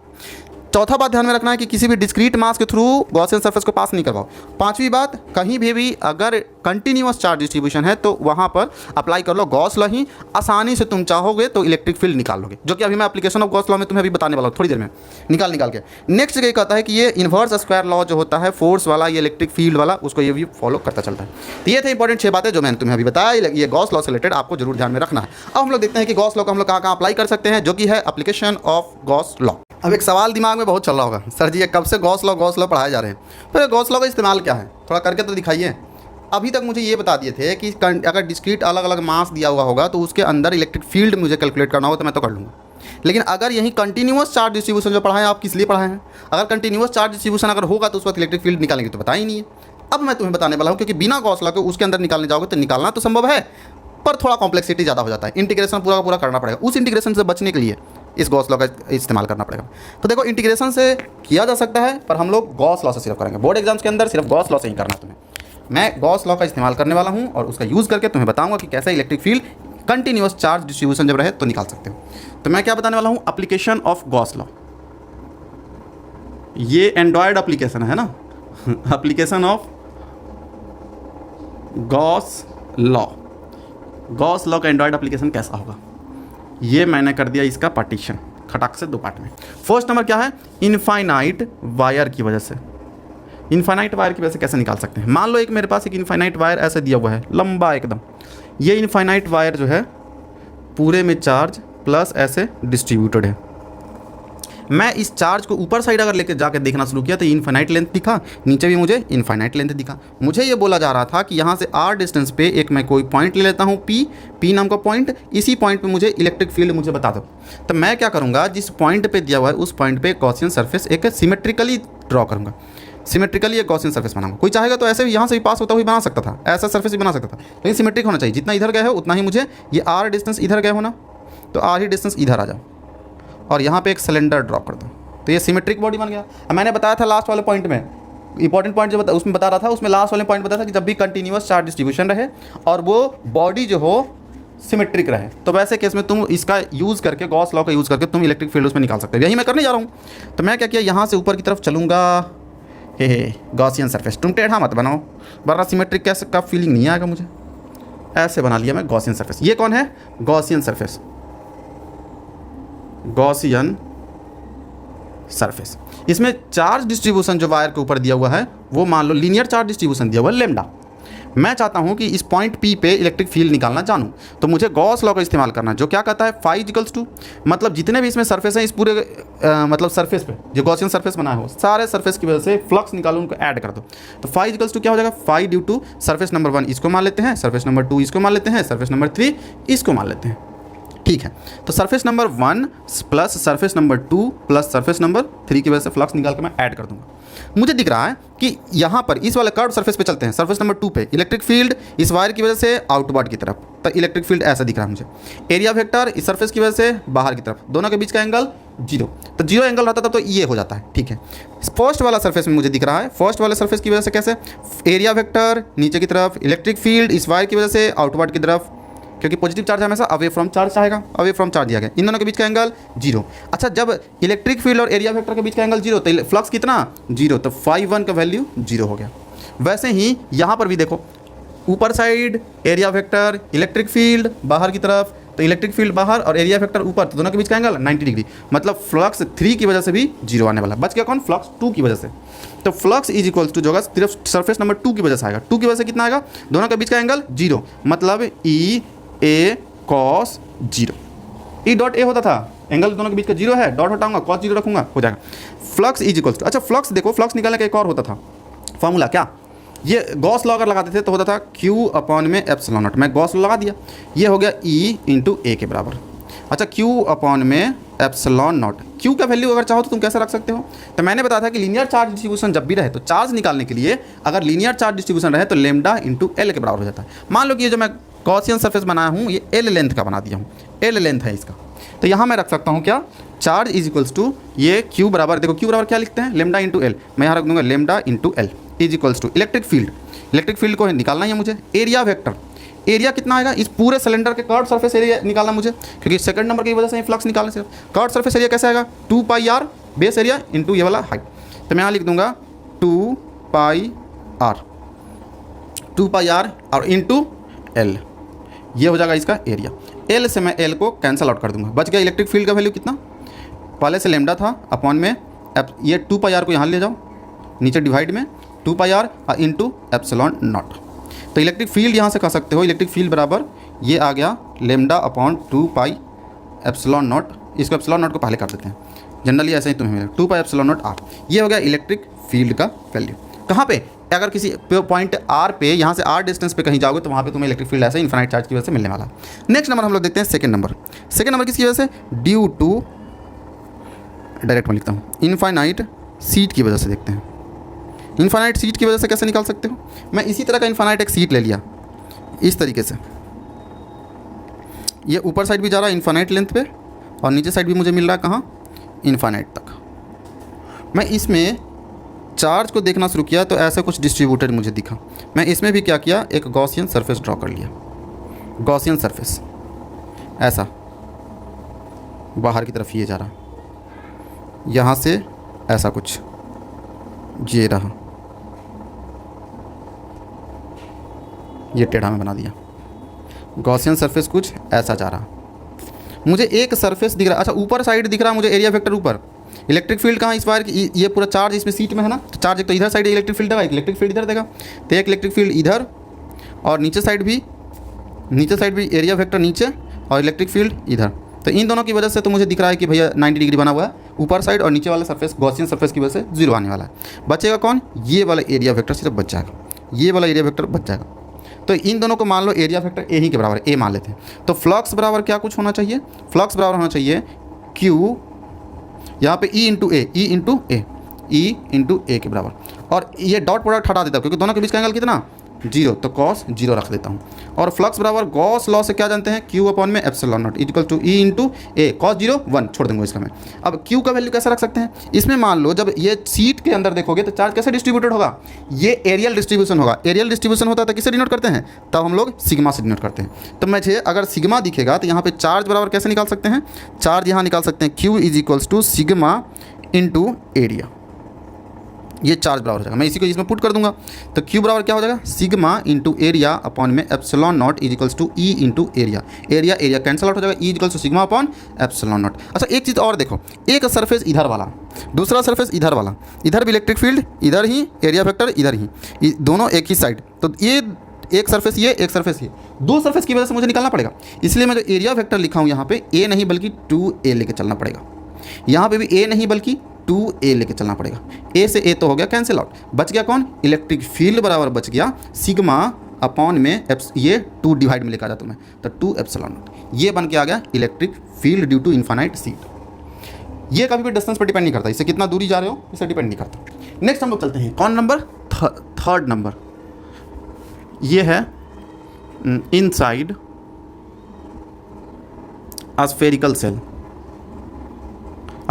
चौथा बात ध्यान में रखना है कि किसी भी डिस्क्रीट मास के थ्रू गॉसियन सरफेस को पास नहीं करवाओ। पांचवी बात, कहीं भी अगर कंटिन्यूअस चार्ज डिस्ट्रीब्यूशन है तो वहां पर अप्लाई कर लो गॉस लॉ ही, आसानी से तुम चाहोगे तो इलेक्ट्रिक फील्ड निकाल लोगे, जो कि अभी मैं एप्लीकेशन ऑफ गॉस लॉ में तुम्हें अभी बताने वाला हूँ थोड़ी देर में निकाल के। नेक्स्ट ये कहता है कि ये इन्वर्स स्क्वायर लॉ जो होता है फोर्स वाला, ये इलेक्ट्रिक फील्ड वाला, उसको ये भी फॉलो करता चलता है। तो ये थे इंपॉर्टेंट 6 बातें जो मैंने तुम्हें अभी बताया, ये गॉस लॉ से रिलेटेड आपको जरूर ध्यान में रखना है। अब हम लोग देखते हैं कि गॉस लॉ को हम लोग कहाँ अप्लाई कर सकते हैं, जो कि है एप्लीकेशन ऑफ गॉस लॉ। अब एक सवाल दिमाग में बहुत चल रहा होगा, सर जी ये कब से गॉस लॉ पढ़ाए जा रहे हैं, फिर गॉस लॉ का इस्तेमाल क्या है, थोड़ा करके तो दिखाइए। अभी तक मुझे ये बता दिए थे कि अगर डिस्क्रीट अलग अलग मास दिया हुआ होगा तो उसके अंदर इलेक्ट्रिक फील्ड मुझे कैलकुलेट करना होगा तो मैं तो कर लूँगा। लेकिन अगर यही कंटिन्यूअस चार्ज डिस्ट्रीब्यूशन जो पढ़ाएं आप किस लिए पढ़ाए हैं, अगर कंटिन्यूअस चार्ज डिस्ट्रीब्यूशन अगर होगा तो उस वक्त इलेक्ट्रिक फील्ड निकालेंगे तो पता ही नहीं है। अब मैं तुम्हें बताने वाला हूँ, क्योंकि बिना गॉस लॉ के उसके अंदर निकालने जाओगे तो निकालना तो संभव है पर थोड़ा कॉम्प्लेक्सिटी ज़्यादा हो जाता है, इंटीग्रेशन पूरा का पूरा करना पड़ेगा। उस इंटीग्रेशन से बचने के लिए इस गॉस लॉ का इस्तेमाल करना पड़ेगा। तो देखो इंटीग्रेशन से किया जा सकता है पर हम लोग गॉस लॉ से सिर्फ करेंगे, बोर्ड एग्जाम्स के अंदर सिर्फ गॉस लॉ से ही करना तुम्हें। मैं गॉस लॉ का इस्तेमाल करने वाला हूँ और उसका यूज़ करके तुम्हें बताऊंगा कि कैसे electric field continuous charge distribution जब रहे तो निकाल सकते हो। तो मैं क्या बताने वाला हूँ, एप्लीकेशन ऑफ गॉस लॉ। ये एंड्रॉयड एप्लीकेशन है ना, application of Gauss law. Gauss law का एंड्रॉयड एप्लीकेशन कैसा होगा, ये मैंने कर दिया इसका पार्टीशन खटाक से 2 पार्ट में। फर्स्ट नंबर क्या है, इनफाइनाइट वायर की वजह से। इनफाइनाइट वायर की वजह से कैसे निकाल सकते हैं, मान लो एक मेरे पास एक इनफाइनाइट वायर ऐसे दिया हुआ है लंबा एकदम, ये इनफाइनाइट वायर जो है पूरे में चार्ज प्लस ऐसे डिस्ट्रीब्यूटेड है। मैं इस चार्ज को ऊपर साइड अगर लेके जाकर देखना शुरू किया तो इनफाइनाइट लेंथ दिखा, नीचे भी मुझे इनफाइनाइट लेंथ दिखा। मुझे ये बोला जा रहा था कि यहाँ से आर डिस्टेंस पे एक मैं कोई पॉइंट ले लेता हूँ पी नाम का पॉइंट, इसी पॉइंट पे मुझे इलेक्ट्रिक फील्ड मुझे बता दो। तो मैं क्या करूँगा, जिस पॉइंट पे दिया हुआ है उस पॉइंट पे गॉसियन सरफेस एक सिमेट्रिकली ड्रॉ करूँगा, सिमेट्रिकली एक गॉसियन सरफेस बनाऊंगा। कोई चाहेगा तो ऐसे भी यहाँ से भी पास होता हुआ बना सकता था, ऐसा सरफेस भी बना सकता था, लेकिन सिमेट्रिक होना चाहिए। जितना इधर गया है उतना ही मुझे ये आर डिस्टेंस इधर गया होना, तो आर ही डिस्टेंस इधर आ जाओ और यहाँ पे एक सिलेंडर ड्रॉ कर दो, तो ये सिमेट्रिक बॉडी बन गया। मैंने बताया था लास्ट वाले पॉइंट में, इंपॉर्टेंट पॉइंट जो उसमें बता रहा था, उसमें लास्ट वाले पॉइंट बताया था कि जब भी कंटिन्यूअस चार्ज डिस्ट्रीब्यूशन रहे और वो बॉडी जो हो सिमेट्रिक रहे, तो वैसे केस में तुम इसका यूज़ करके गॉस लॉ का यूज़ करके तुम इलेक्ट्रिक फील्ड उसमें निकाल सकते हो। यही मैं करने जा रहा हूँ। तो मैं क्या किया, यहाँ से ऊपर की तरफ चलूँगा, हे गॉसियन सरफेस। तुम टेढ़ा मत बनाओ वरना सिमेट्रिक कैसे का फीलिंग नहीं आएगा मुझे। ऐसे बना लिया मैं गॉसियन सरफेस। ये कौन है, गॉसियन सरफेस, गॉसियन सरफेस। इसमें चार्ज डिस्ट्रीब्यूशन जो वायर के ऊपर दिया हुआ है वो मान लो लीनियर चार्ज डिस्ट्रीब्यूशन दिया हुआ है लेमडा। मैं चाहता हूं कि इस पॉइंट पी पे इलेक्ट्रिक फील्ड निकालना जानूं, तो मुझे गॉस लॉ का इस्तेमाल करना है, जो क्या कहता है फाई इक्वल्स टू, मतलब जितने भी इसमें सरफेस हैं इस पूरे मतलब सरफेस पे जो गॉसियन सरफेस बना है सारे सरफेस की वजह से फ्लक्स निकालो, उनको ऐड कर दो। तो फाई इक्वल्स टू क्या हो जाएगा, phi due to surface number 1 इसको मान लेते हैं, सरफेस नंबर 2 इसको मान लेते हैं, सरफेस नंबर 3 इसको मान लेते हैं। ठीक है, तो surface number 1 plus surface number 2 plus surface number 3 की वजह से फ्लक्स निकाल के मैं ऐड कर दूंगा। मुझे दिख रहा है कि यहाँ पर इस वाले कर्व सरफेस पे चलते हैं, सरफेस नंबर 2 पे इलेक्ट्रिक फील्ड इस वायर की वजह से आउटवर्ड की तरफ, तो इलेक्ट्रिक फील्ड ऐसा दिख रहा है मुझे। एरिया वेक्टर इस सरफेस की वजह से बाहर की तरफ, दोनों के बीच का एंगल 0, तो 0 एंगल रहता तब तो ये हो जाता है। ठीक है, फर्स्ट वाला सरफेस में मुझे दिख रहा है, फर्स्ट वाले सरफेस की वजह से कैसे, एरिया वेक्टर नीचे की तरफ, इलेक्ट्रिक फील्ड इस वायर की वजह से आउटवर्ड की तरफ, क्योंकि पॉजिटिव चार्ज हमेशा अवे फ्रॉम चार्ज आएगा, अवे फ्रॉम चार्ज दिया गया, इन दोनों के बीच का एंगल 0। अच्छा, जब इलेक्ट्रिक फील्ड और एरिया वेक्टर के बीच का एंगल 0 तो फ्लक्स कितना 0, तो φ1 का वैल्यू 0 हो गया। वैसे ही यहाँ पर भी देखो, ऊपर side area vector electric field बाहर की तरफ, तो इलेक्ट्रिक फील्ड बाहर और एरिया वेक्टर ऊपर, तो दोनों के बीच का एंगल 90 डिग्री, मतलब फ्लक्स 3 की वजह से भी 0 आने वाला। बच गया कौन, फ्लक्स 2 की वजह से। तो फ्लक्स इज इक्वल्स टू जो होगा सिर्फ सरफेस नंबर 2 की वजह से आएगा, 2 की वजह से कितना आएगा, दोनों के बीच का एंगल 0, मतलब E A cos zero. E dot A होता था, एंगल दोनों के बीच का जीरो है, डॉट हटाऊंगा कॉस जीरो रखूंगा, हो जाएगा। फ्लक्स इज इक्वल्स टू, अच्छा फ्लक्स देखो, फ्लक्स निकालने का एक और होता था फॉर्मूला, क्या ये गॉस लॉ अगर लगाते थे तो होता था Q अपॉन में एप्सिलॉन नॉट, मैं गॉस लॉ लगा दिया, ये हो गया E इंटू ए के बराबर। अच्छा Q अपॉन में एप्सिलॉन नॉट, Q का वैल्यू अगर चाहो तो तुम कैसे रख सकते हो, तो मैंने बताया था कि लीनियर चार्ज डिस्ट्रीब्यूशन जब भी रहे तो चार्ज निकालने के लिए अगर लीनियर चार्ज डिस्ट्रीब्यूशन रहे तो लेमडा इंटू एल के बराबर हो जाता है। मान लो कि ये जो मैं गॉसियन सरफेस बनाया हूँ ये एल लेंथ का बना दिया हूँ, एल लेंथ है इसका, तो यहाँ मैं रख सकता हूँ क्या, चार्ज इज इक्वल्स टू ये Q बराबर, देखो Q बराबर क्या लिखते हैं, लेमडा इंटू एल, मैं यहाँ रख दूंगा lambda into L is equals to electric field, electric field को निकालना है मुझे, एरिया वेक्टर, एरिया कितना आएगा इस पूरे सिलेंडर के कर्व सरफेस एरिया निकालना मुझे, क्योंकि सेकंड नंबर की वजह से फ्लक्स निकालने से कर्व सरफेस एरिया कैसे आएगा, 2 पाई आर बेस एरिया इंटू ये वाला हाइट, तो मैं यहाँ लिख दूंगा 2 पाई आर और इंटू एल, ये हो जाएगा इसका एरिया। एल से मैं एल को कैंसिल आउट कर दूंगा, बच गया इलेक्ट्रिक फील्ड का वैल्यू कितना, पहले से लेमडा था अपॉन में ये 2 पाई आर को यहाँ ले जाओ नीचे डिवाइड में 2 पाई आर इंटू एप्सिलॉन नॉट, तो इलेक्ट्रिक फील्ड यहाँ से कह सकते हो इलेक्ट्रिक फील्ड बराबर ये आ गया lambda upon 2 pi epsilon not, इसको एप्सिलॉन नॉट को पहले कर देते हैं, जनरली ऐसे ही तुम्हें मिलेगा 2 पाई एप्सिलॉन नॉट आर, ये हो गया इलेक्ट्रिक फील्ड का वैल्यू। कहाँ पे, अगर किसी पॉइंट आर पे यहाँ से आर डिस्टेंस पे कहीं जाओगे तो वहाँ पे तुम्हें इलेक्ट्रिक फील्ड ऐसे इन्फिनाइट चार्ज की वजह से मिलने वाला है। नेक्स्ट नंबर हम लोग देखते हैं सेकंड नंबर, सेकंड नंबर किसकी वजह से, ड्यू टू, डायरेक्ट में लिखता हूँ, इनफाइनाइट सीट की वजह से देखते हैं। इनफाइनाइट सीट की वजह से कैसे निकाल सकते हो, मैं इसी तरह का इनफाइनाइट एक सीट ले लिया इस तरीके से, ये ऊपर साइड भी जा रहा है इनफाइनाइट लेंथ पे और नीचे साइड भी मुझे मिल रहा है कहाँ, इनफाइनाइट तक। मैं इसमें चार्ज को देखना शुरू किया तो ऐसा कुछ डिस्ट्रीब्यूटेड मुझे दिखा, मैं इसमें भी क्या किया, एक गॉसियन सरफेस ड्रॉ कर लिया, गॉसियन सरफेस ऐसा बाहर की तरफ ये जा रहा, यहाँ से ऐसा कुछ ये रहा, ये टेढ़ा में बना दिया, गॉसियन सरफेस कुछ ऐसा जा रहा, मुझे एक सरफेस दिख रहा, अच्छा ऊपर साइड दिख रहा मुझे एरिया वेक्टर ऊपर, इलेक्ट्रिक फील्ड कहाँ इस बार, ये पूरा चार्ज इसमें सीट में है ना, तो चार्ज एक तो इधर साइड इलेक्ट्रिक फील्ड देगा, एक इलेक्ट्रिक फील्ड इधर देगा, तो एक इलेक्ट्रिक फील्ड इधर और नीचे साइड भी एरिया वेक्टर नीचे और इलेक्ट्रिक फील्ड इधर, तो इन दोनों की वजह से तो मुझे दिख रहा है कि भैया 90 डिग्री बना हुआ है ऊपर साइड और नीचे वाला सरफेस गॉसियन सरफेस की वजह से जीरो आने वाला है। बचेगा कौन, ये वाला एरिया वेक्टर सिर्फ बच जाएगा, ये वाला एरिया वेक्टर बच जाएगा, तो इन दोनों को मान लो एरिया वेक्टर ए ही के बराबर, ए मान लेते हैं, तो फ्लक्स बराबर क्या कुछ होना चाहिए, फ्लक्स बराबर होना चाहिए Q यहाँ पे E इंटू ए के बराबर, और ये डॉट प्रोडक्ट हटा देता हूँ क्योंकि दोनों के बीच का एंगल कितना, जीरो, तो कॉस जीरो रख देता हूँ, और फ्लक्स बराबर गॉस लॉ से क्या जानते हैं, Q अपॉन में epsilon naught equal to E into A, cos zero 1 छोड़ दूंगा इसका मैं। अब Q का वैल्यू कैसे रख सकते हैं, इसमें मान लो जब ये सीट के अंदर देखोगे तो चार्ज कैसे डिस्ट्रीब्यूटेड होगा, ये एरियल डिस्ट्रीब्यूशन होगा, एरियल डिस्ट्रीब्यूशन होता है तो किसे डिनोट करते हैं, तब हम लोग सिग्मा से डिनोट करते हैं, तो मुझे अगर सिग्मा दिखेगा तो यहाँ पे चार्ज बराबर कैसे निकाल सकते हैं, चार्ज यहाँ निकाल सकते हैं Q is equals to sigma into area, ये चार्ज बराबर हो जाएगा, मैं इसी को इसमें पुट कर दूंगा, तो Q बराबर क्या हो जाएगा, सिग्मा इंटू एरिया अपॉन में epsilon naught is equals to E into area, area cancel out हो जाएगा, E equals to sigma upon epsilon naught. अच्छा एक चीज़ और देखो, एक सरफेस इधर वाला, दूसरा सरफेस इधर वाला, इधर भी इलेक्ट्रिक फील्ड, इधर ही एरिया वेक्टर, इधर ही दोनों एक ही साइड, तो ये एक सरफेस ये, एक सरफेस ये, दो सरफेस की वजह से मुझे निकालना पड़ेगा, इसलिए मैं जो एरिया वेक्टर लिखा हूँ यहाँ पे ए नहीं बल्कि 2a लेके चलना पड़ेगा, यहाँ पे भी ए नहीं बल्कि 2a लेके चलना पड़ेगा, ए से ए तो हो गया कैंसिल आउट, बच गया कौन, इलेक्ट्रिक फील्ड बराबर बच गया सिग्मा अपॉन में ये 2 डिवाइड में लेकर आ जाता हूँ मैं, तो 2 एप्सिलॉन नॉट, ये बन के आ गया electric field due to infinite sheet. ये कभी भी डिस्टेंस पर डिपेंड नहीं करता, इससे कितना दूरी जा रहे हो इससे डिपेंड नहीं करता। नेक्स्ट हम लोग चलते हैं कौन नंबर, थर्ड नंबर, ये है inside spherical shell.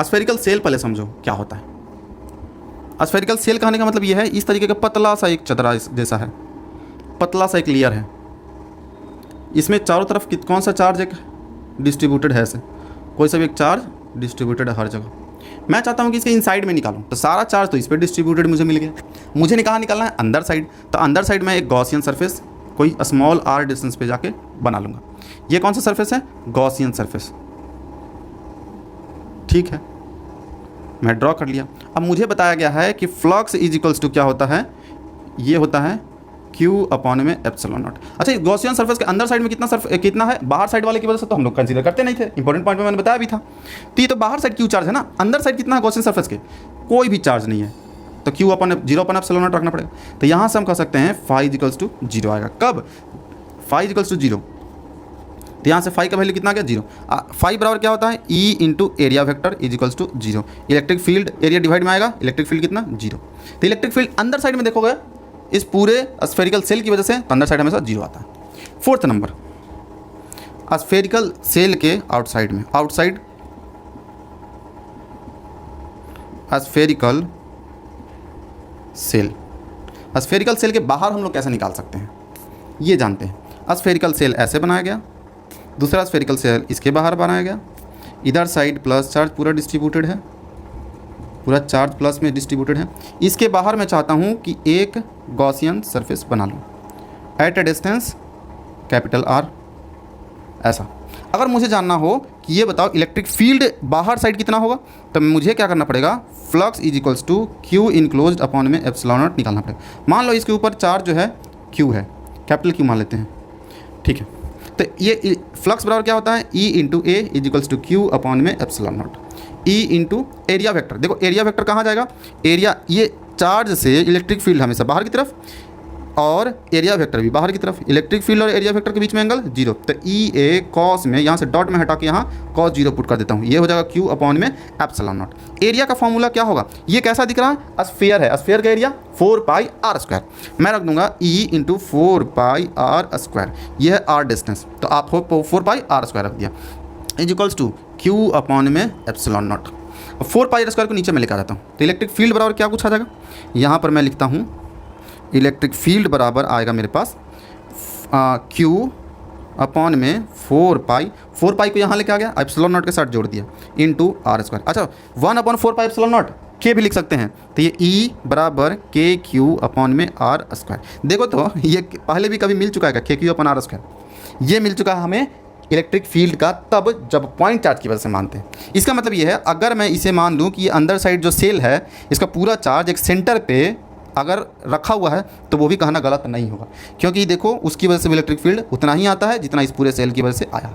Spherical shell पहले समझो क्या होता है, स्फेरिकल सेल कहने का मतलब ये है, इस तरीके का पतला सा एक चदरा जैसा है, पतला सा एक लेयर है, इसमें चारों तरफ कौन सा चार्ज एक डिस्ट्रीब्यूटेड है, ऐसे कोई सा भी एक चार्ज डिस्ट्रीब्यूटेड है हर जगह। मैं चाहता हूँ कि इसके इनसाइड में निकालूं, तो सारा चार्ज तो इस पर डिस्ट्रीब्यूटेड मुझे मिल गया, मुझे कहाँ निकालना है, अंदर साइड, तो अंदर साइड में एक गॉसियन सरफेस कोई स्मॉल r डिस्टेंस पे जाके बना लूँगा। ये कौन सा सरफेस है, गॉसियन सरफेस, ठीक है, मैं ड्रॉ कर लिया। अब मुझे बताया गया है कि फ्लक्स इज इक्वल्स टू क्या होता है, ये होता है क्यू अपॉन में एप्सिलॉन नॉट। अच्छा, गॉसियन सरफेस के अंदर साइड में कितना है, बाहर साइड वाले की वजह से तो हम लोग कंसीडर करते नहीं थे, इंपॉर्टेंट पॉइंट में मैंने बताया भी था। तो ये तो बाहर साइड क्यू चार्ज है ना, अंदर साइड कितना है गॉसियन सरफेस के, कोई भी चार्ज नहीं है, तो Q upon 0 upon epsilon not रखना पड़ेगा। तो यहाँ से हम कह सकते हैं फाई इक्वल्स टू 0 आएगा। कब? फाई इक्वल्स टू 0, तो यहाँ से फाई का वैल्यू कितना आ गया 0। फाई बराबर क्या होता है, E into area vector is equals to 0। Electric field area divide में आएगा, इलेक्ट्रिक फील्ड कितना 0। तो इलेक्ट्रिक फील्ड अंदर साइड में देखोगे इस पूरे स्फेरिकल सेल की वजह से, तो अंदर साइड हमेशा 0 आता है। 4th नंबर, स्फेरिकल सेल के आउटसाइड में, outside spherical shell, spherical shell के बाहर हम लोग कैसे निकाल सकते हैं ये जानते हैं। स्फेरिकल सेल ऐसे बनाया गया, दूसरा स्फेरिकल सेल इसके बाहर बनाया गया, इधर साइड प्लस चार्ज पूरा डिस्ट्रीब्यूटेड है, पूरा चार्ज प्लस में डिस्ट्रीब्यूटेड है। इसके बाहर मैं चाहता हूँ कि एक गॉसियन सरफेस बना लूँ at a distance capital R, ऐसा। अगर मुझे जानना हो कि ये बताओ इलेक्ट्रिक फील्ड बाहर साइड कितना होगा, तो मुझे क्या करना पड़ेगा, flux is equals to Q enclosed upon में एप्सिलॉन नॉट निकालना पड़ेगा। मान लो इसके ऊपर चार्ज जो है क्यू है, कैपिटल क्यू मान लेते हैं, ठीक है। तो ये फ्लक्स बराबर क्या होता है, E into A is equals to Q upon में epsilon naught, E into area vector. देखो एरिया वेक्टर कहाँ जाएगा, एरिया, ये चार्ज से इलेक्ट्रिक फील्ड हमेशा बाहर की तरफ और एरिया वेक्टर भी बाहर की तरफ, इलेक्ट्रिक फील्ड और एरिया वेक्टर के बीच में एंगल 0। तो ई ए कॉस में, यहाँ से डॉट में हटा के यहाँ कॉस 0 पुट कर देता हूँ, ये हो जाएगा क्यू अपॉन में एप्सिलॉन नॉट। एरिया का फॉर्मूला क्या होगा, ये कैसा दिख रहा है, स्फीयर है, स्फीयर का एरिया 4 पाई आर स्क्वायर, मैं रख दूंगा E into 4 pi R square, ये है आर डिस्टेंस, तो आप 4 पाई आर स्क्वायर रख दिया, is equals to Q upon में epsilon naught. 4 pi R square को नीचे में लेकर आ जाता हूँ, तो इलेक्ट्रिक फील्ड बराबर क्या कुछ आ जाएगा, यहाँ पर मैं लिखता हूँ इलेक्ट्रिक फील्ड बराबर आएगा मेरे पास क्यू अपॉन में 4 पाई को यहाँ लेके आ गया, एप्सिलॉन नॉट के साथ जोड़ दिया, इंटू आर स्क्वायर। अच्छा, 1/4 पाई एप्सिलॉन नॉट के भी लिख सकते हैं, तो ये ई बराबर के क्यू अपॉन में आर स्क्वायर। देखो तो ये पहले भी कभी मिल चुका है, K Q upon are square, ये मिल चुका है हमें इलेक्ट्रिक फील्ड का, तब जब पॉइंट चार्ज की वजह से मानते हैं। इसका मतलब ये है, अगर मैं इसे मान लूँ कि अंदर साइड जो सेल है इसका पूरा चार्ज एक सेंटर पे अगर रखा हुआ है, तो वो भी कहना गलत नहीं होगा, क्योंकि देखो उसकी वजह से भी इलेक्ट्रिक फील्ड उतना ही आता है जितना इस पूरे सेल की वजह से आया।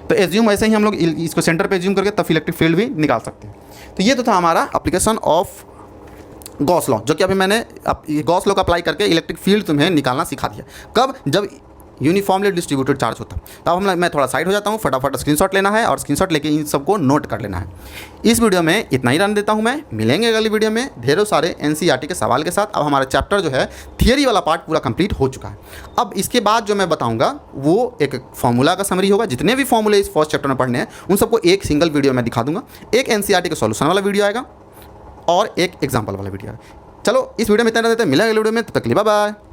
तो एज्यूम ऐसे ही हम लोग इसको सेंटर पे एज्यूम करके तब इलेक्ट्रिक फील्ड भी निकाल सकते हैं। तो ये तो था हमारा एप्लीकेशन ऑफ गॉस लॉ, जो कि अभी मैंने गॉस लॉ का अप्लाई करके इलेक्ट्रिक फील्ड तुम्हें निकालना सिखा दिया। कब? जब यूनिफॉर्मली डिस्ट्रीब्यूटेड चार्ज होता। तब मैं थोड़ा साइड हो जाता हूँ, फटाफट स्क्रीनशॉट लेना है और स्क्रीनशॉट लेके इन सबको नोट कर लेना है। इस वीडियो में इतना ही रहने देता हूँ मैं, मिलेंगे अगली वीडियो में ढेरों सारे एनसीईआरटी के सवाल के साथ। अब हमारा चैप्टर जो है थियरी वाला पार्ट पूरा कंप्लीट हो चुका है। अब इसके बाद जो मैं बताऊँगा वो एक फॉर्मूला का समरी होगा। जितने भी फॉर्मूले इस फर्स्ट चैप्टर में पढ़ने हैं उन सबको एक सिंगल वीडियो में दिखा दूँगा। एक एनसीईआरटी का सॉल्यूशन वाला वीडियो आएगा और एक एग्जाम्पल वाला वीडियो आएगा। चलो इस वीडियो में इतना रहते हैं, मिलेंगे अगली वीडियो में, तब तक के लिए बाय बाय।